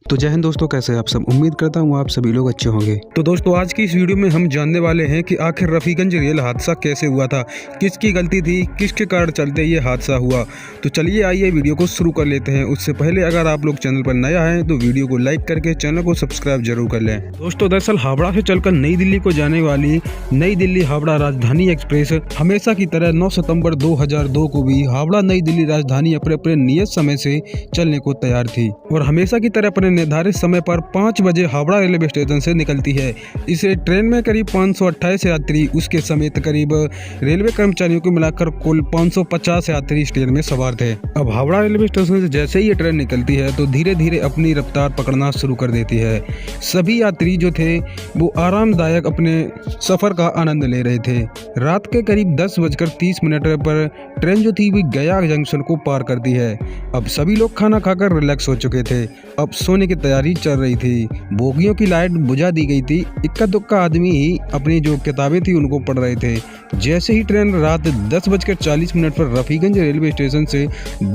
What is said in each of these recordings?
तो जय हिंद दोस्तों, कैसे हैं आप सब। उम्मीद करता हूँ आप सभी लोग अच्छे होंगे। तो दोस्तों आज की इस वीडियो में हम जानने वाले हैं कि आखिर रफीगंज रेल हादसा कैसे हुआ था, किसकी गलती थी, किसके कारण चलते ये हादसा हुआ। तो चलिए आइए वीडियो को शुरू कर लेते हैं। उससे पहले अगर आप लोग चैनल पर नया हैं तो वीडियो को लाइक करके चैनल को सब्सक्राइब जरूर कर लें। दोस्तों दरअसल हावड़ा से चलकर नई दिल्ली को जाने वाली नई दिल्ली हावड़ा राजधानी एक्सप्रेस हमेशा की तरह 9 सितंबर 2002 को भी हावड़ा नई दिल्ली राजधानी अपने नियत समय से चलने को तैयार थी और हमेशा की तरह अपने निर्धारित समय पर 5 बजे हावड़ा रेलवे स्टेशन से निकलती है। इस ट्रेन में करीब 528 यात्री उसके समेत करीब रेलवे कर्मचारियों को मिलाकर कुल 550 यात्री इस ट्रेन में सवार थे। अब हावड़ा रेलवे स्टेशन से जैसे ही ये ट्रेन निकलती है तो धीरे धीरे अपनी रफ्तार पकड़ना शुरू कर देती है। सभी यात्री जो थे वो आरामदायक अपने सफर का आनंद ले रहे थे। रात के करीब 10:30 पर ट्रेन जो थी वो गया जंक्शन को पार करती है। अब सभी लोग खाना खाकर रिलैक्स हो चुके थे। अब सोने की तैयारी चल रही थी। बोगियों की लाइट बुझा दी गई थी। इक्का दुक्का आदमी ही अपनी जो किताबें थी उनको पढ़ रहे थे। जैसे ही ट्रेन रात 10:40 पर रफीगंज रेलवे स्टेशन से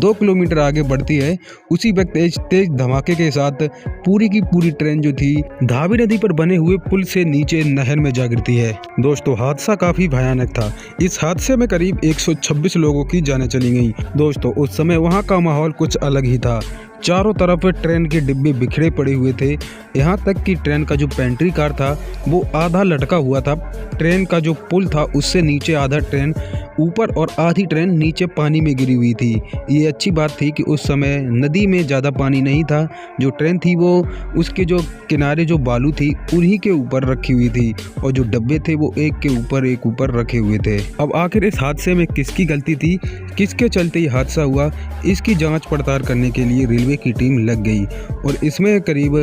2 किलोमीटर आगे बढ़ती है, उसी वक्त तेज धमाके के साथ पूरी की पूरी ट्रेन जो थी धावी नदी पर बने हुए पुल से नीचे नहर में जा गिरती है। दोस्तों हादसा काफी भयानक था। इस हादसे में करीब 126 लोगों की जानें चली गई। दोस्तों उस समय वहाँ का माहौल कुछ अलग ही था। चारों तरफ ट्रेन के डिब्बे बिखरे पड़े हुए थे। यहाँ तक कि ट्रेन का जो पेंट्री कार था वो आधा लटका हुआ था। ट्रेन का जो पुल था उससे नीचे आधा ट्रेन ऊपर और आधी ट्रेन नीचे पानी में गिरी हुई थी। ये अच्छी बात थी कि उस समय नदी में ज़्यादा पानी नहीं था। जो ट्रेन थी वो उसके जो किनारे जो बालू थी उन्हीं के ऊपर रखी हुई थी और जो डब्बे थे वो एक के ऊपर एक ऊपर रखे हुए थे। अब आखिर इस हादसे में किसकी गलती थी, किसके चलते ये हादसा हुआ, इसकी जांच पड़ताल करने के लिए रेलवे की टीम लग गई और इसमें करीब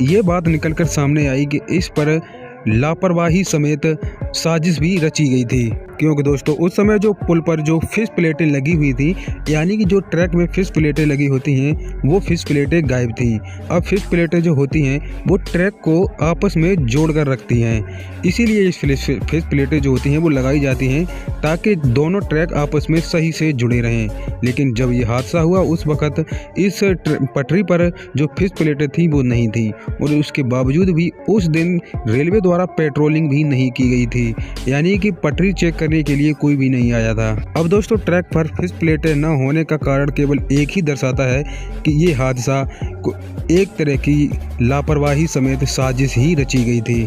ये बात निकलकर सामने आई कि इस पर लापरवाही समेत साजिश भी रची गई थी। क्योंकि दोस्तों उस समय जो पुल पर जो फिश प्लेटें लगी हुई थी, यानी कि जो ट्रैक में फिश प्लेटें लगी होती हैं वो फिश प्लेटें गायब थी। अब फिश प्लेटें जो होती हैं वो ट्रैक को आपस में जोड़ कर रखती हैं, इसीलिए इस फिश प्लेटें जो होती हैं वो लगाई जाती हैं ताकि दोनों ट्रैक आपस में सही से जुड़े रहें। लेकिन जब ये हादसा हुआ उस वक्त इस पटरी पर जो फिश प्लेटें थी वो नहीं थी और उसके बावजूद भी उस दिन रेलवे द्वारा पेट्रोलिंग भी नहीं की गई थी, यानी कि पटरी चेक करने के लिए कोई भी नहीं आया था। अब दोस्तों ट्रैक पर फिश प्लेटें न होने का कारण केवल एक ही दर्शाता है कि ये हादसा एक तरह की लापरवाही समेत साजिश ही रची गई थी।